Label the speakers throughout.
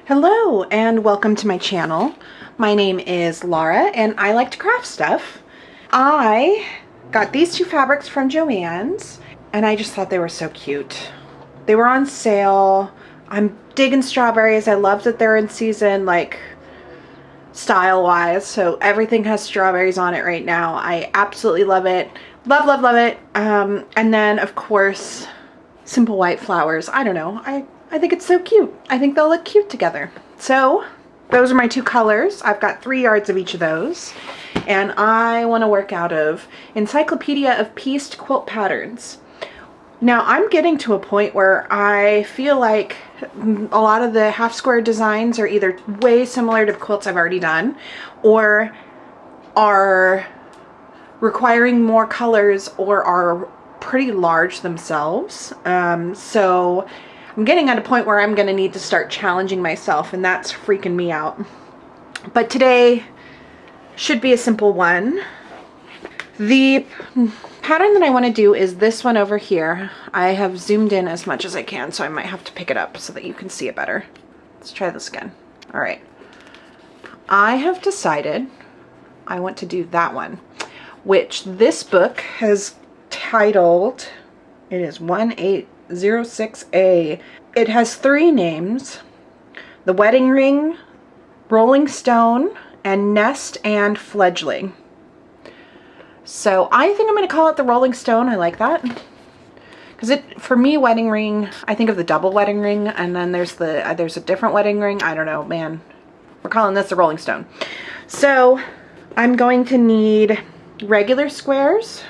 Speaker 1: Hello and welcome to my channel. My name is Laura and I like to craft stuff. I got these two fabrics from Joann's and I just thought they were so cute. They were on sale. I'm digging strawberries. I love that they're in season, like style wise, so everything has strawberries on it right now. I absolutely love it. Love, love, love it. And then of course, simple white flowers. I don't know. I think it's so cute. I think they'll look cute together. So those are my two colors. I've got 3 yards of each of those. And I want to work out of Encyclopedia of Pieced Quilt Patterns. Now I'm getting to a point where I feel like a lot of the half square designs are either way similar to quilts I've already done or are requiring more colors or are pretty large themselves. So I'm getting at a point where I'm going to need to start challenging myself, and that's freaking me out. But today should be a simple one. The pattern that I want to do is this one over here. I have zoomed in as much as I can, so I might have to pick it up so that you can see it better. Let's try this again. All right. I have decided I want to do that one, which this book has titled, it is 1806A. It has 3 names: The Wedding Ring, Rolling Stone, and Nest and Fledgling. So I think I'm going to call it the Rolling Stone. I like that. Because for me, wedding ring, I think of the double wedding ring, and then there's a different wedding ring. I don't know, man. We're calling this the Rolling Stone. So I'm going to need regular squares.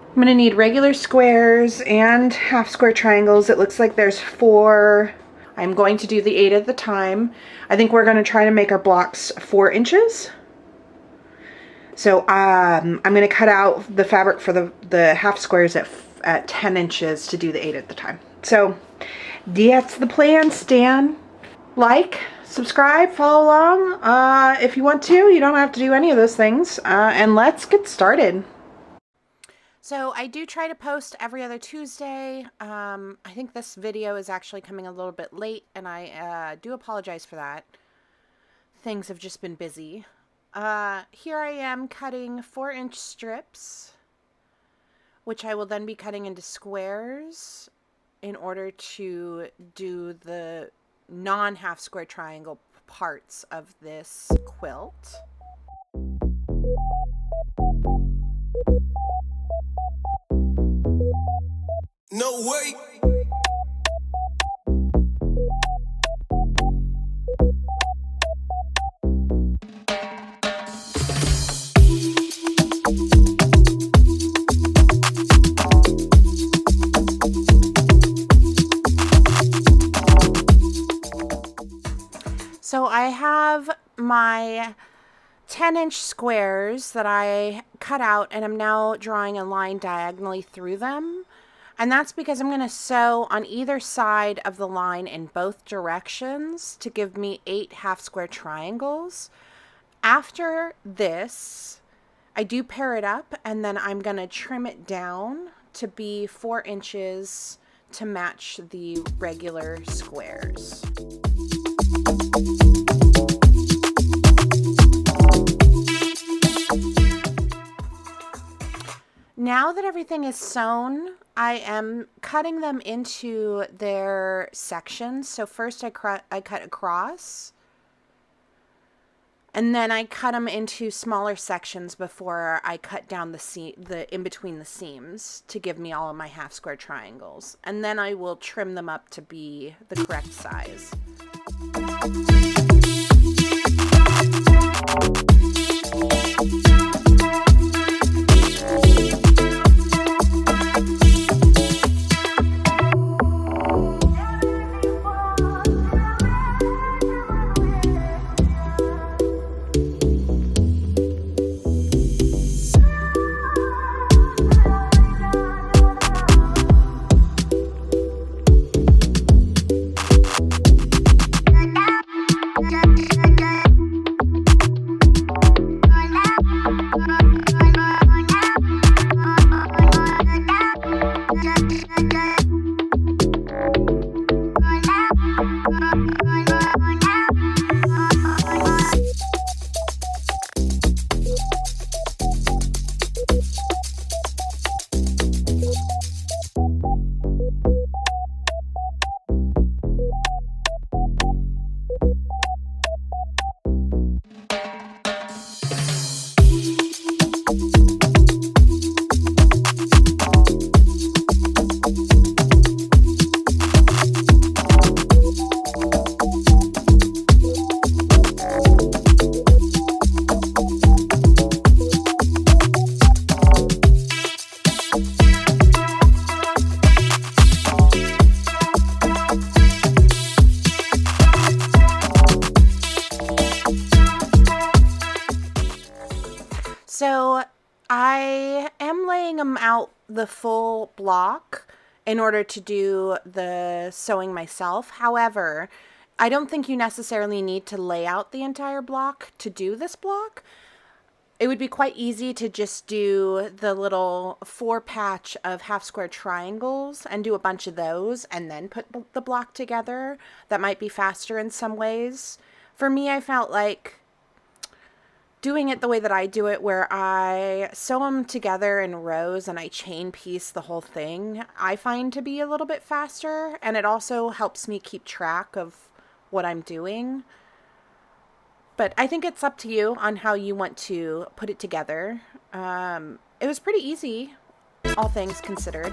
Speaker 1: I'm going to need regular squares and half square triangles. It looks like there's 4. I'm going to do the 8 at the time. I think we're going to try to make our blocks 4 inches. So I'm going to cut out the fabric for the half squares at 10 inches to do the 8 at the time. So that's the plan. Stan, like, subscribe, follow along if you want to. You don't have to do any of those things. And let's get started. So I do try to post every other Tuesday. I think this video is actually coming a little bit late, and I do apologize for that. Things have just been busy. Here I am cutting 4-inch strips, which I will then be cutting into squares in order to do the non-half square triangle parts of this quilt.
Speaker 2: No way.
Speaker 1: So I have my 10-inch squares that I cut out, and I'm now drawing a line diagonally through them. And that's because I'm going to sew on either side of the line in both directions to give me 8 half square triangles. After this, I do pair it up, and then I'm going to trim it down to be 4 inches to match the regular squares. Now that everything is sewn, I am cutting them into their sections. So first I cut across, and then I cut them into smaller sections before I cut down the in between the seams to give me all of my half square triangles. And then I will trim them up to be the correct size. I am laying them out the full block in order to do the sewing myself. However, I don't think you necessarily need to lay out the entire block to do this block. It would be quite easy to just do the little 4-patch of half square triangles and do a bunch of those and then put the block together. That might be faster in some ways. For me, I felt like doing it the way that I do it, where I sew them together in rows and I chain piece the whole thing, I find to be a little bit faster, and it also helps me keep track of what I'm doing. But I think it's up to you on how you want to put it together. It was pretty easy, all things considered.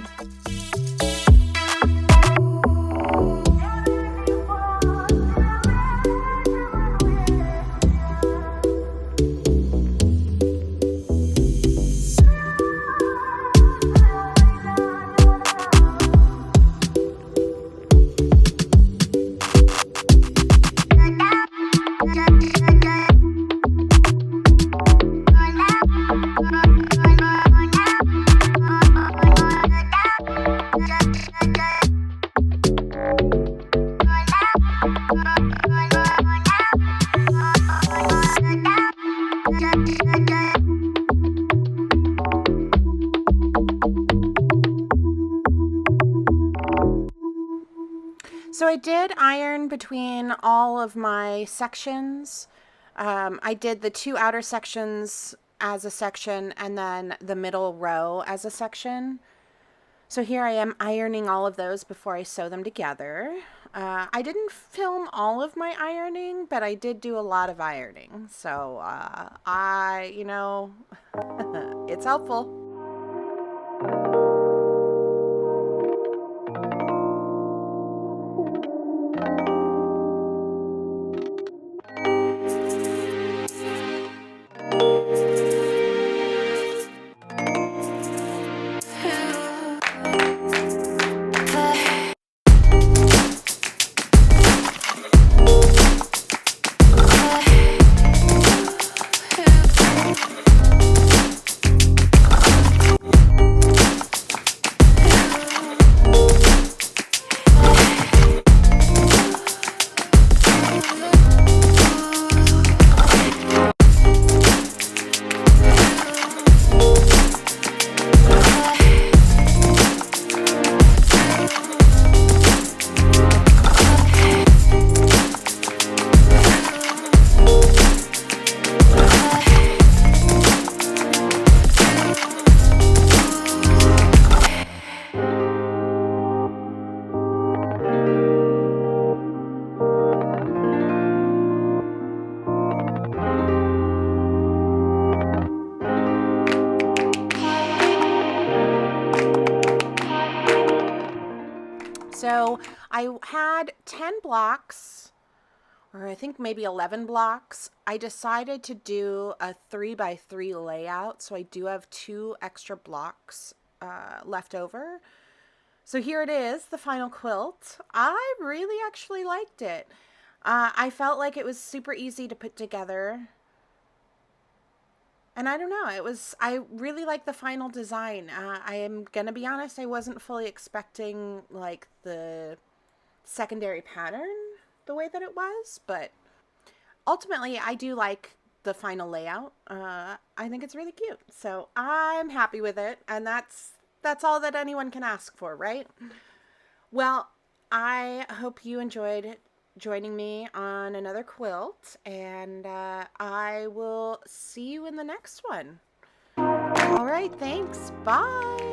Speaker 1: So I did iron between all of my sections. I did the 2 outer sections as a section and then the middle row as a section. So here I am ironing all of those before I sew them together. I didn't film all of my ironing, but I did do a lot of ironing. So it's helpful. So I had 10 blocks, or I think maybe 11 blocks. I decided to do a 3x3 layout, so I do have 2 extra blocks left over. So here it is, the final quilt. I really actually liked it. I felt like it was super easy to put together. And I don't know, I really like the final design. I am going to be honest, I wasn't fully expecting like the secondary pattern the way that it was, but ultimately I do like the final layout. I think it's really cute. So I'm happy with it, and that's all that anyone can ask for, right? Well, I hope you enjoyed joining me on another quilt, and I will see you in the next one. All right, thanks. Bye.